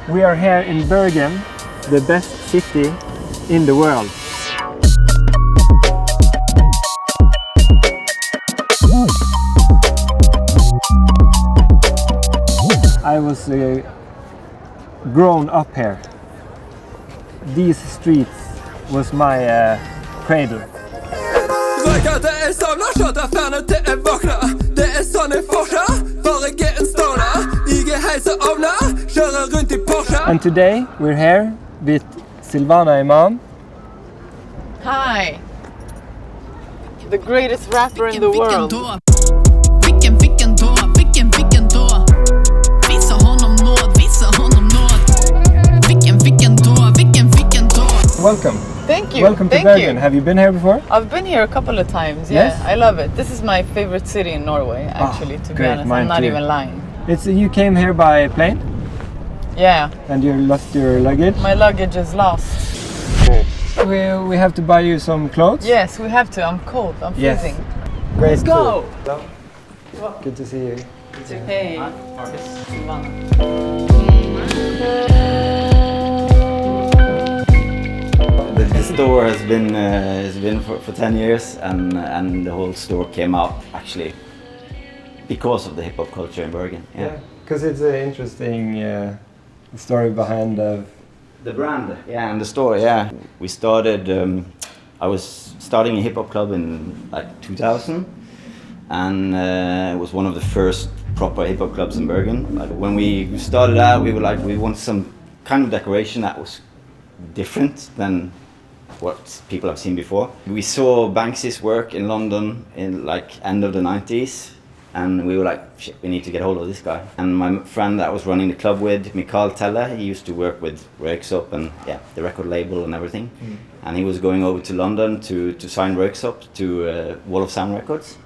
We are here in Bergen, the best city in the world. I was grown up here. These streets was my cradle. And today we're here with Silvana Imam. Hi! The greatest rapper in the world. Welcome. Thank you. Welcome to Bergen. Have you been here before? I've been here a couple of times. Yeah, Yes? I love it. This is my favorite city in Norway, actually. To be great. honest, Mine I'm not too. even lying. You came here by plane Yeah, and you lost your luggage. my luggage is lost. We have to buy you some clothes. Yes, we have to. I'm cold. I'm Yes. freezing. Great. Let's go. Good to see you. Hey, Silvana. The store has been for 10 years, and the whole store came out actually because of the hip hop culture in Bergen. Yeah, because it's an interesting story behind The brand, yeah, and the store, yeah. We started. I was starting a hip hop club in like 2000, and it was one of the first proper hip hop clubs in Bergen. But when we started out, we were like, we wanted some kind of decoration that was different than what people have seen before. We saw Banksy's work in London in like end of the 90s, and we were like, shit, we need to get hold of this guy. And my friend that I was running the club with, Mikael Telle, he used to work with Röyksopp and the record label and everything. And he was going over to London to sign Röyksopp to Wall of Sound Records.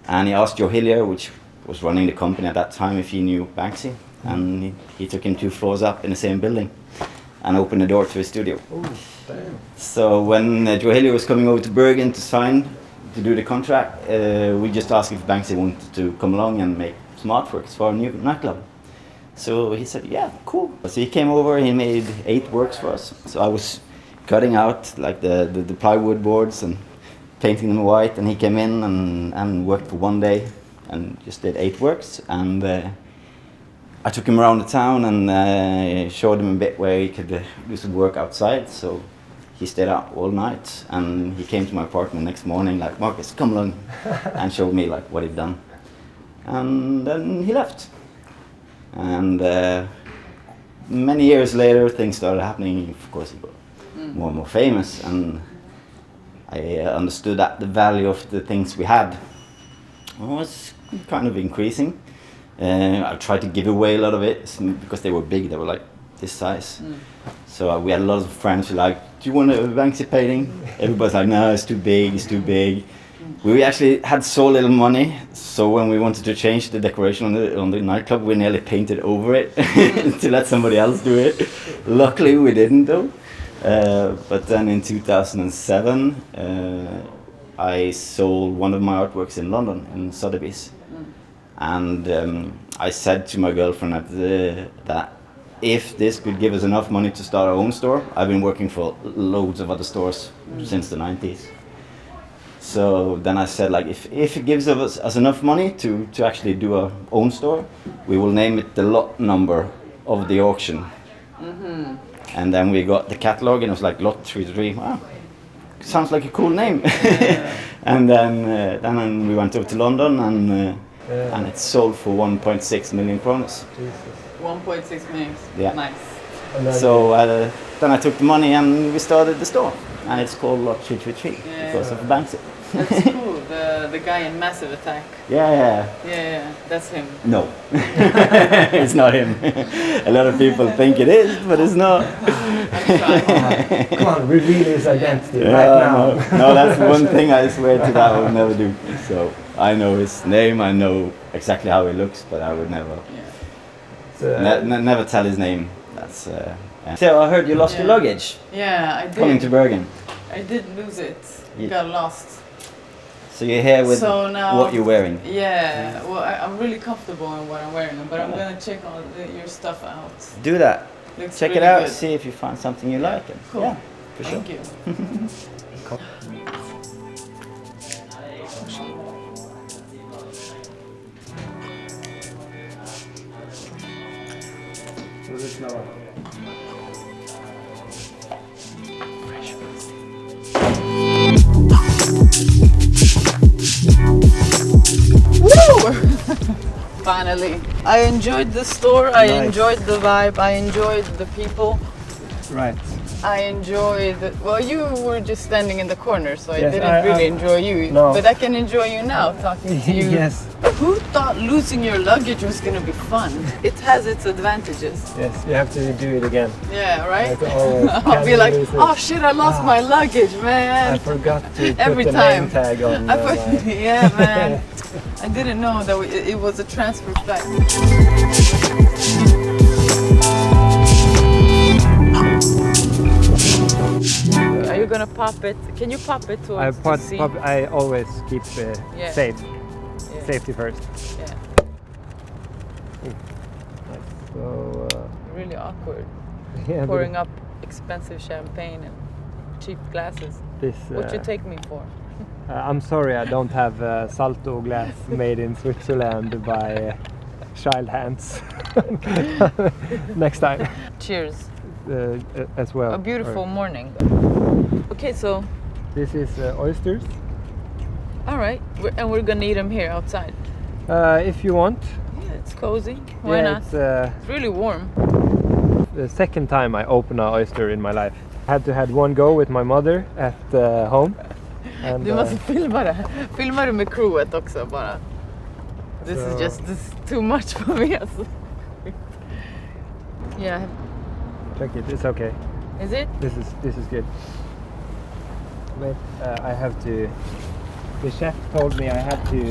And he asked Joe Hillier, which was running the company at that time, if he knew Banksy. And he took him 2 floors up in the same building and opened the door to his studio. Ooh, damn. So when Joe Hillier was coming over to Bergen to sign, to do the contract, we just asked if Banksy wanted to come along and make some artworks for our new nightclub. So he said, yeah, cool. So he came over, he made 8 works for us. So I was cutting out like the plywood boards and painting them white, and he came in and worked for 1 day and just did 8 works. And I took him around the town and showed him a bit where he could do some work outside. So he stayed out all night, and he came to my apartment next morning like, Marcus, come along, and showed me like what he'd done. And then he left. And many years later, things started happening. Of course, he got more and more famous, and I understood that the value of the things we had was kind of increasing. I tried to give away a lot of it because they were big. They were like this size. So we had a lot of friends who were like, do you want a Banksy painting? Everybody's like, no, it's too big, it's too big. We actually had so little money, so when we wanted to change the decoration on the nightclub, we nearly painted over it to let somebody else do it. Luckily we didn't though. But then in 2007, I sold one of my artworks in London, in Sotheby's. And I said to my girlfriend that if this could give us enough money to start our own store, I've been working for loads of other stores since the 90s. So then I said, like, if it gives us enough money to actually do our own store, we will name it the lot number of the auction. And then we got the catalog, and it was like lot 33. Wow, sounds like a cool name. And then we went over to London, and it sold for 1.6 million kroners. 1.6 million. Yeah. Nice. So then I took the money and we started the store, and it's called Lot 333 because of Banksy. That's cool. The guy in Massive Attack. Yeah. Yeah, that's him. No, it's not him. A lot of people think it is, but it's not. Come on, reveal his identity right now. No, that's one thing I swear to that I would never do. So I know his name, I know exactly how he looks, but I would never. Never tell his name. That's. So I heard you lost your luggage. Yeah, I did. Coming to Bergen. I did lose it. Got lost. So you're here with what you're wearing? Yeah, well, I'm really comfortable in what I'm wearing, but I'm gonna check all your stuff out. Do that. Looks check it really out. good. See if you find something you like. And Cool. yeah, for sure. Thank you. Finally. I enjoyed the store, I Nice. enjoyed the vibe, I enjoyed the people, Right. I enjoyed... Well, you were just standing in the corner, so I Yes, didn't really enjoy you. No. But I can enjoy you now, talking to you. Yes. Who thought losing your luggage was going to be fun? It has its advantages. Yes. You have to do it again. Yeah, right? Like always. I'll be Can like, lose it? oh shit, I lost my luggage, man. I forgot to put Every the time. name tag on. I put, my- yeah, man. I didn't know that it was a transfer flight. Are you gonna pop it? Can you pop it towards the sea? I always keep Yeah. safe. Yeah. Safety first. Yeah. Nice. So Really awkward. yeah, Pouring up expensive champagne and cheap glasses. this. What you take me for? I'm sorry, I don't have Salto glass made in Switzerland by child hands. Next time, Cheers. as well. A beautiful Or- morning. Okay, so This is oysters. all right, we're gonna eat them here outside. If you want. Yeah, it's cozy. Why Yeah, not? It's It's really warm. the second time I opened an oyster in my life. I had to had one go with my mother at home. And, Du måste filma det. Filma det med crewet också bara. This is too much for me. Alltså. Yeah, check it. It's okay. is it? This is good. Wait, I have to. The chef told me I have to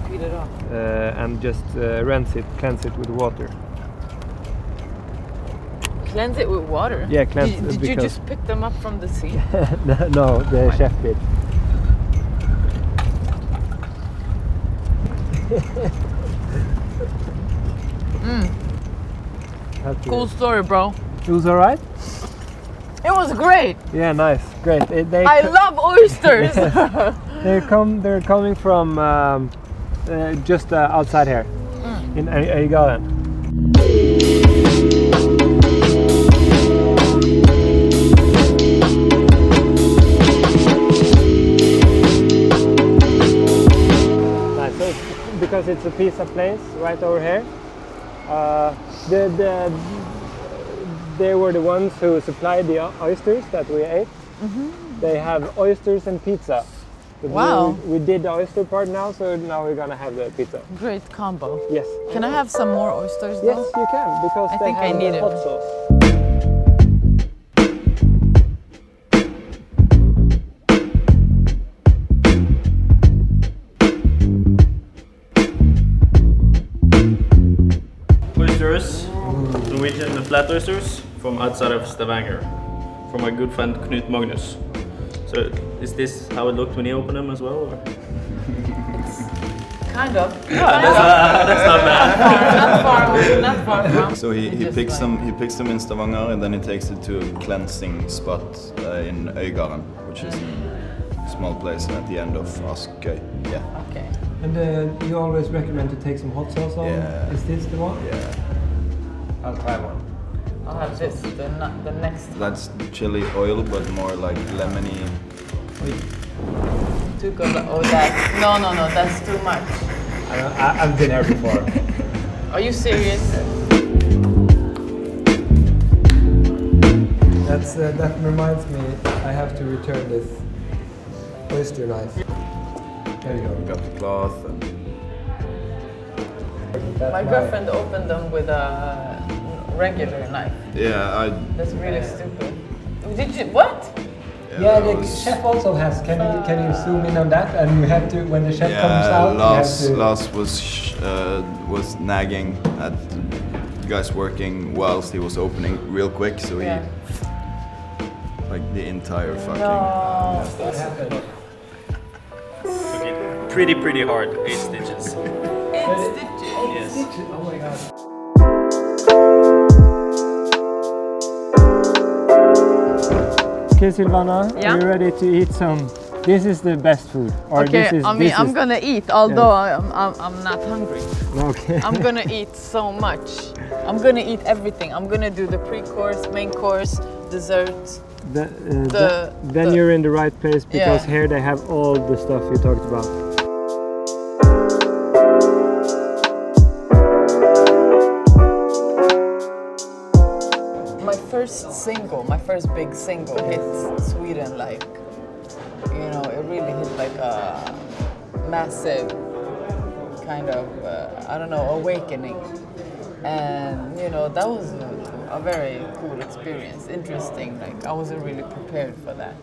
Speed it up. and just cleanse it with water. Cleanse it with water? Yeah, cleanse Did you because- just pick them up from the sea? No, the chef did. Have to- Cool story, bro. It was alright. It was great. Yeah, nice, great. I love oysters. They're coming from just outside here in YoGuttene. Nice. So because it's a pizza place right over here. They were the ones who supplied the oysters that we ate. They have oysters and pizza. But Wow. We did the oyster part now, so now we're gonna have the pizza. Great combo. Yes. Can I have some more oysters Yes, though? you can, because I they think I have need the it. hot sauce. Oysters, Norwegian flat oysters from outside of Stavanger, from my good friend Knut Magnus. So is this how it looked when you opened them as well? Or? Kind of. That's not bad. Not far from. So he Just picks like- them. He picks them in Stavanger, and then he takes it to a cleansing spot in YoGuttene, which is a small place at the end of Askøy. Yeah, Okay. And you always recommend to take some hot sauce on. Yeah. Is this the one? yeah. I'll try one. I'll have this, the next. That's chili oil, but more like lemony. Too good. Oh, that. No, that's too much. I've been here before. Are you serious? That reminds me, I have to return this oyster knife. There you go. We got the cloth. And My girlfriend opened them with a regular knife. yeah, That's really stupid. Did you? What? Yeah, that the was- chef also has. Can you zoom in on that? And you have to, when the chef comes out, Lars, you have to. Lars was nagging at the guys working whilst he was opening real quick, so Yeah. he like the entire fucking. No. What happened? Took it pretty hard, 8 stitches. It's stitches. Yes. Oh my god. Okay, Silvana, Yeah? are you ready to eat some? This is the best food. Or Okay, this is, I mean, this I'm is, gonna eat, although I'm not hungry. Okay. I'm gonna eat so much. I'm gonna eat everything. I'm gonna do the pre-course, main course, dessert. Then you're in the right place because Yeah. here they have all the stuff you talked about. My first big single hit Sweden, like, you know, it really hit like a massive kind of, I don't know, awakening. And, you know, that was a very cool experience, interesting. Like, I wasn't really prepared for that.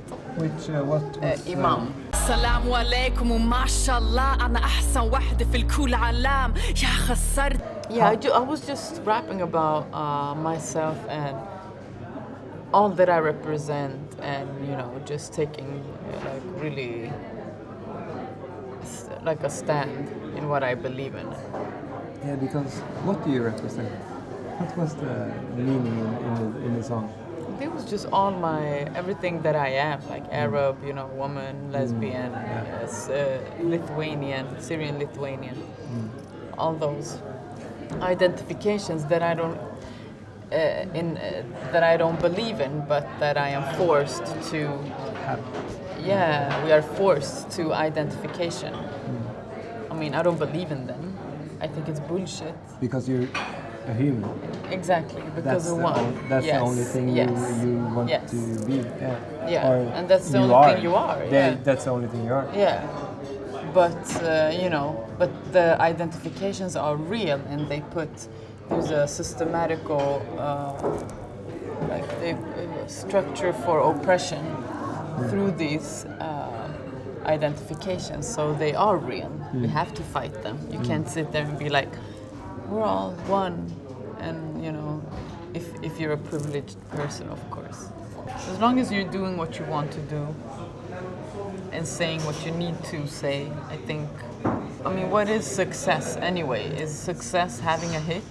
Which, what? Imam. السلام عليكم وما شاء الله أنا أحسن وحدة في الكل علام يا خسرت. Yeah, I was just rapping about myself and all that I represent, and you know, just taking like really like a stand in what I believe in. Yeah, because what do you represent? What was the meaning in the song? It was just all everything that I am, like Arab, you know, woman, lesbian, Lithuanian, Syrian Lithuanian, all those identifications that I don't that I don't believe in, but that I am forced to. Yeah, we are forced to identification. I mean, I don't believe in them. I think it's bullshit. Because you're a human. Exactly, because of what? That's Yes, the only thing yes, you want yes. to be. Yeah. Yeah, Or and that's the you only thing you are. Yeah. That's the only thing you are. Yeah, but you know, but the identifications are real, and there's a systematical like structure for oppression through these identifications. So they are real. We have to fight them. You can't sit there and be like, we're all one, and you know, if you're a privileged person, of course. As long as you're doing what you want to do and saying what you need to say, I think, I mean, what is success anyway? Is success having a hit?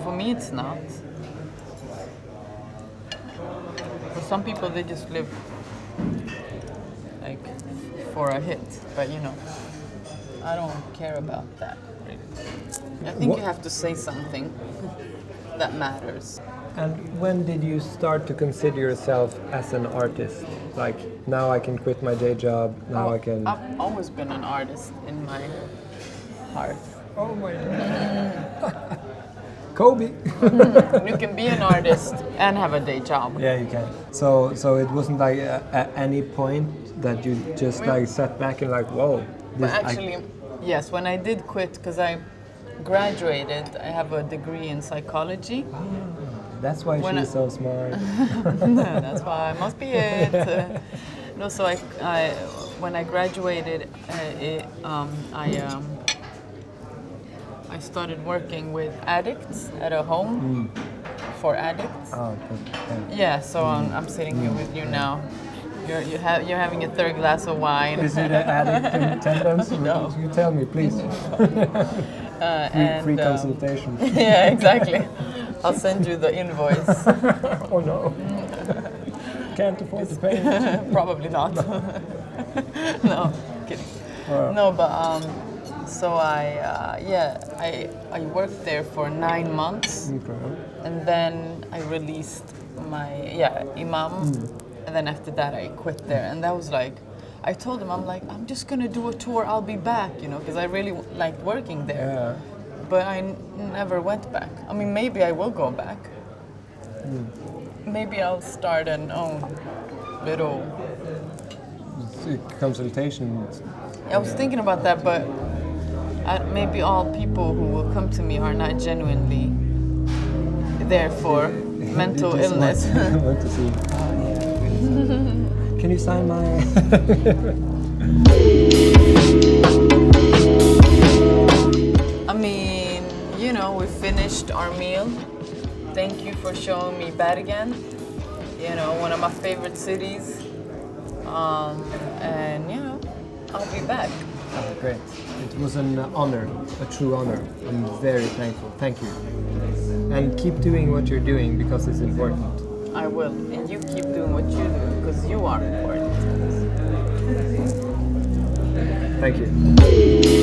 For me, it's not. For some people, they just live like for a hit, but you know, I don't care about that, really. I think you have to say something that matters. And when did you start to consider yourself as an artist? Like, now I can quit my day job, now I can... I've always been an artist in my heart. Oh my God. Kobe! You can be an artist and have a day job. Yeah, you can. So it wasn't like at any point that you just like sat back and like, whoa. But actually, yes, when I did quit, because I graduated, I have a degree in psychology. That's why she's so smart. That's why, must be it. No, so I when I graduated, I started working with addicts at a home for addicts. Oh, okay. Yeah, so I'm sitting here with you now. You're having a third glass of wine. Is it an addict in attendance? No. You tell me, please. Free consultation. Yeah, exactly. I'll send you the invoice. Oh no. Can't afford to pay. Probably not. No, kidding. No, but so I worked there for 9 months, and then I released my Imam, and then after that I quit there, and that was like, I told him, I'm like, I'm just gonna do a tour, I'll be back, you know, because I really liked working there. Yeah. But I never went back. I mean, maybe I will go back. Maybe I'll start an own little consultation. I was thinking about that, but maybe all people who will come to me are not genuinely there for mental illness. Want to see. Can you sign my? I mean, you know, we finished our meal. Thank you for showing me Bergen. You know, one of my favorite cities. And you know, I'll be back. Oh, great. It was an honor, a true honor. I'm very thankful. Thank you. And keep doing what you're doing because it's important. I will. And you keep doing what you do because you are important. Thank you.